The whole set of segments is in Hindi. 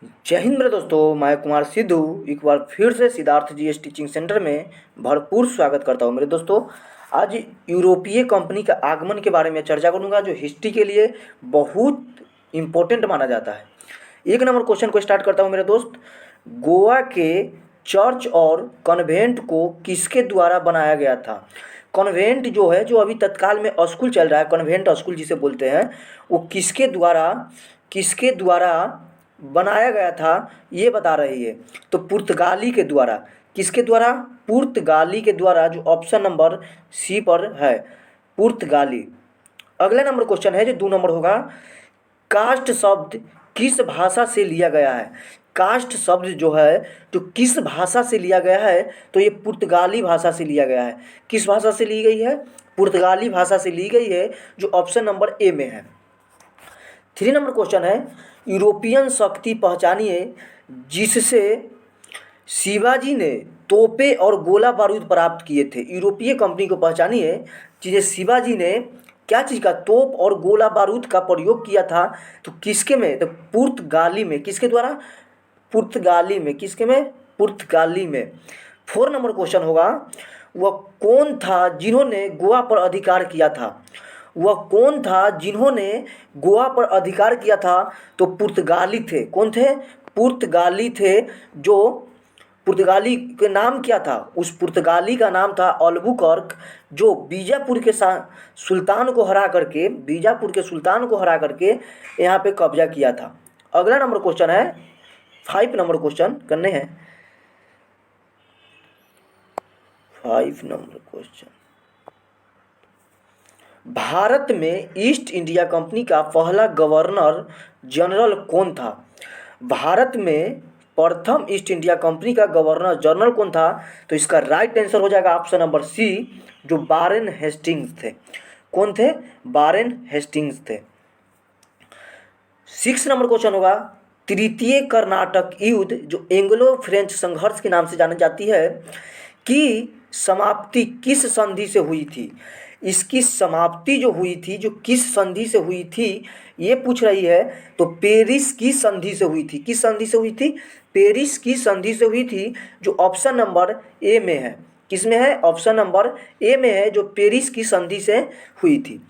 जय हिंद मेरे दोस्तों, मैं कुमार सिद्धू एक बार फिर से सिद्धार्थ जीएस टीचिंग सेंटर में भरपूर स्वागत करता हूं। मेरे दोस्तों, आज यूरोपीय कंपनी का आगमन के बारे में चर्चा करूंगा, जो हिस्ट्री के लिए बहुत इम्पोर्टेंट माना जाता है। एक नंबर क्वेश्चन को स्टार्ट करता हूं मेरे दोस्त। गोवा के चर्च और कन्वेंट को किसके द्वारा बनाया गया था? कन्वेंट जो है, जो अभी तत्काल में स्कूल चल रहा है, कन्वेंट स्कूल जिसे बोलते हैं, वो किसके द्वारा बनाया गया था, ये बता रही है। तो पुर्तगाली के द्वारा। किसके द्वारा? पुर्तगाली के द्वारा, जो ऑप्शन नंबर सी पर है, पुर्तगाली। अगला नंबर क्वेश्चन है जो 2 नंबर होगा। कास्ट शब्द किस भाषा से लिया गया है? कास्ट शब्द जो है, जो किस भाषा से लिया गया है, तो ये पुर्तगाली भाषा से लिया गया है। किस भाषा से ली गई है? पुर्तगाली भाषा से ली गई है, जो ऑप्शन नंबर ए में है। 3 नंबर क्वेश्चन है, यूरोपियन शक्ति पहचानिए जिससे शिवाजी ने तोपें और गोला बारूद प्राप्त किए थे। यूरोपीय कंपनी को पहचानिए जिसे शिवाजी ने क्या चीज़ का, तोप और गोला बारूद का प्रयोग किया था। तो किसके में? तो पुर्तगाली में। किसके द्वारा? पुर्तगाली में। किसके में? पुर्तगाली में। 4 नंबर क्वेश्चन होगा, वह कौन था जिन्होंने गोवा पर अधिकार किया था? वह कौन था जिन्होंने गोवा पर अधिकार किया था? तो पुर्तगाली थे। कौन थे? पुर्तगाली थे। जो पुर्तगाली के नाम क्या था? उस पुर्तगाली का नाम था अल्बुकर्क, जो बीजापुर के सुल्तान को हरा करके यहाँ पे कब्जा किया था। अगला नंबर क्वेश्चन है, 5 नंबर क्वेश्चन करने हैं। 5 नंबर क्वेश्चन, भारत में ईस्ट इंडिया कंपनी का पहला गवर्नर जनरल कौन था? भारत में प्रथम ईस्ट इंडिया कंपनी का गवर्नर जनरल कौन था? तो इसका राइट आंसर हो जाएगा ऑप्शन नंबर सी, जो वारेन हेस्टिंग्स थे। कौन थे? वारेन हेस्टिंग्स थे। 6 नंबर क्वेश्चन होगा, तृतीय कर्नाटक युद्ध, जो एंग्लो फ्रेंच संघर्ष के नाम से जानी जाती है, की समाप्ति किस संधि से हुई थी? इसकी समाप्ति जो हुई थी, जो किस संधि से हुई थी, ये पूछ रही है। तो पेरिस की संधि से हुई थी। किस संधि से हुई थी? पेरिस की संधि से हुई थी, जो ऑप्शन नंबर ए में है। किस में है? ऑप्शन नंबर ए में है, जो पेरिस की संधि से हुई थी।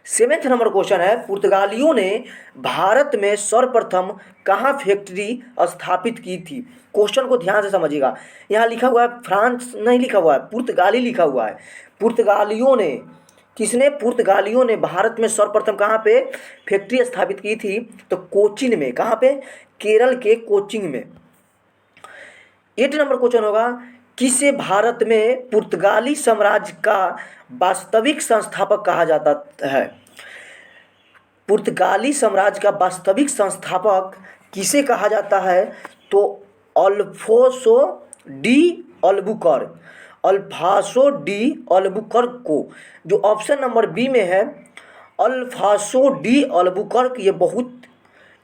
7 नंबर क्वेश्चन है, पुर्तगालियों ने भारत में सर्वप्रथम कहाँ फैक्ट्री स्थापित की थी? क्वेश्चन को ध्यान से समझिएगा। यहाँ लिखा हुआ है फ्रांस नहीं लिखा हुआ है, पुर्तगाली लिखा हुआ है। पुर्तगालियों ने, किसने? पुर्तगालियों ने भारत में सर्वप्रथम कहाँ पे फैक्ट्री स्थापित की थी? तो कोचीन में। कहाँ पे? केरल के कोचीन में। 8 नंबर क्वेश्चन होगा, किसे भारत में पुर्तगाली साम्राज्य का वास्तविक संस्थापक कहा जाता है? पुर्तगाली साम्राज्य का वास्तविक संस्थापक किसे कहा जाता है? तो अल्फोंसो डी अल्बुकर्क। अल्फासो डी अल्बुकर्क को, जो ऑप्शन नंबर बी में है, अल्फासो डी अल्बुकर्क, ये बहुत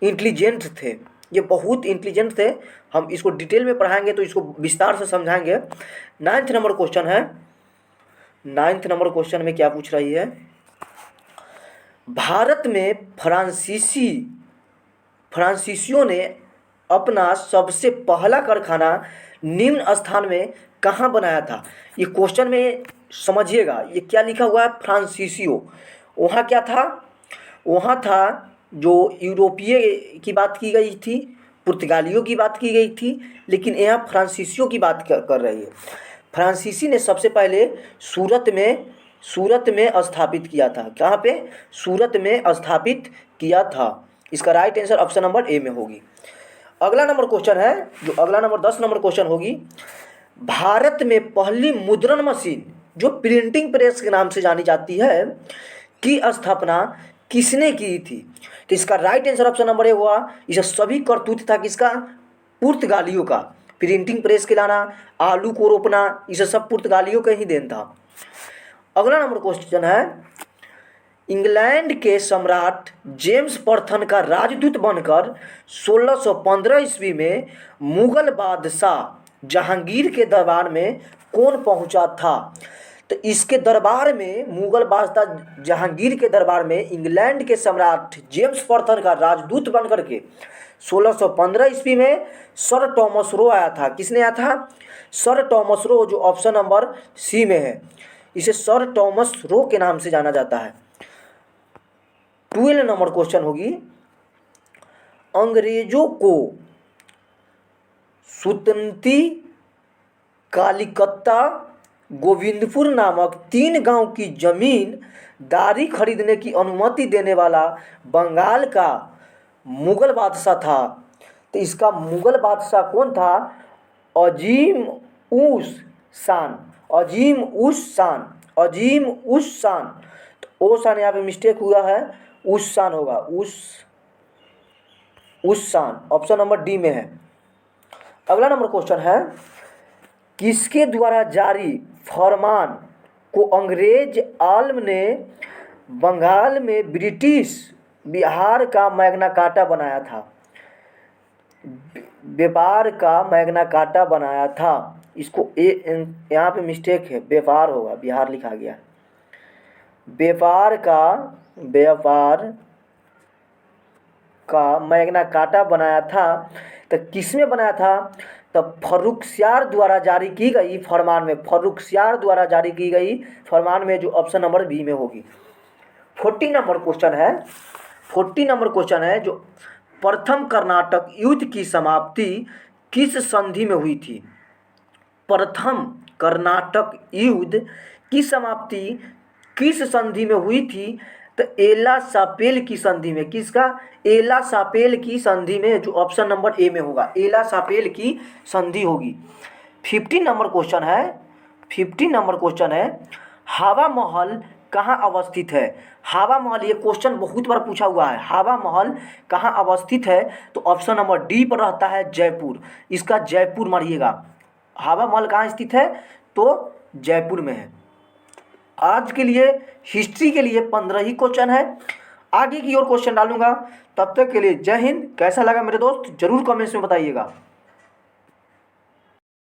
इंटेलिजेंट थे। ये बहुत इंटेलिजेंट थे। हम इसको डिटेल में पढ़ाएंगे तो इसको विस्तार से समझाएंगे। 9th नंबर क्वेश्चन है। 9th नंबर क्वेश्चन में क्या पूछ रही है, भारत में फ्रांसीसियों ने अपना सबसे पहला कारखाना निम्न स्थान में कहाँ बनाया था? ये क्वेश्चन में समझिएगा, ये क्या लिखा हुआ है? फ्रांसीसियो। वहाँ क्या था? वहाँ था, जो यूरोपीय की बात की गई थी, पुर्तगालियों की बात की गई थी, लेकिन यहाँ फ्रांसीसियों की बात कर रही है। फ्रांसीसी ने सबसे पहले सूरत में स्थापित किया था। कहाँ पे? सूरत में स्थापित किया था। इसका right answer option number A में होगी। अगला नंबर क्वेश्चन है, जो अगला नंबर 10 नंबर क्वेश्चन होगी, भारत में पहली मुद्रण मशीन, जो प्रिंटिंग प्रेस के नाम से जानी जाती है, की स्थापना किसने की थी? तो इसका right answer option number A हुआ। इसे सभी करतूत था किसका? पुर्तगालियों का। प्रिंटिंग प्रेस के लाना, आलू को रोपना, इसे सब पुर्तगालियों का ही देन था। अगला नंबर क्वेश्चन है, इंग्लैंड के सम्राट जेम्स प्रथम का राजदूत बनकर 1615 ईस्वी में मुगल बादशाह जहांगीर के दरबार में कौन पहुंचा था? तो इसके दरबार में, मुगल बादशाह जहांगीर के दरबार में इंग्लैंड के सम्राट जेम्स प्रथम का राजदूत बनकर के 1615 ईस्वी में सर टॉमस रो आया था। किसने आया था? सर टॉमस रो, जो ऑप्शन नंबर सी में है। इसे सर टॉमस रो के नाम से जाना जाता है। 12 नंबर क्वेश्चन होगी, अंग्रेजों को सुतंती, कालिकत्ता, गोविंदपुर नामक 3 गांव की जमीन दारी खरीदने की अनुमति देने वाला बंगाल का मुगल बादशाह था। तो इसका मुगल बादशाह कौन था? अजीम उस शान, अजीम उस शान, अजीम उस शान। तो ओ शान यहाँ पे मिस्टेक हुआ है, उस शान होगा, उस शान। ऑप्शन नंबर डी में है। अगला नंबर क्वेश्चन है, किसके द्वारा जारी फरमान को अंग्रेज आलम ने बंगाल में ब्रिटिश बिहार का मैग्ना कार्टा बनाया था? व्यापार का मैग्ना कार्टा बनाया था। इसको यहाँ पे मिस्टेक है, व्यापार होगा, बिहार लिखा गया है। व्यापार का मैग्ना कार्टा बनाया था। तो किसमें बनाया था? तो फर्रुखसियार द्वारा जारी की गई फरमान में, फर्रुखसियार द्वारा जारी की गई फरमान में, जो ऑप्शन नंबर बी में होगी। 40 नंबर क्वेश्चन है, 40 नंबर क्वेश्चन है, जो प्रथम कर्नाटक युद्ध की समाप्ति किस संधि में हुई थी? प्रथम कर्नाटक युद्ध की समाप्ति किस संधि में हुई थी? तो एला सापेल की संधि में। किसका? एला सापेल की संधि में, जो ऑप्शन नंबर ए में होगा, एला सापेल की संधि होगी। 50 नंबर क्वेश्चन है, 50 नंबर क्वेश्चन है, हवा महल कहाँ अवस्थित है? हवा महल, ये क्वेश्चन बहुत बार पूछा हुआ है। हवा महल कहाँ अवस्थित है? तो ऑप्शन नंबर डी पर रहता है जयपुर। इसका जयपुर मारिएगा। हवा महल कहाँ स्थित है? तो जयपुर में है। आज के लिए हिस्ट्री के लिए 15 ही क्वेश्चन है, आगे की और क्वेश्चन डालूंगा। तब तक के लिए जय हिंद। कैसा लगा मेरे दोस्त, जरूर कमेंट्स में बताइएगा।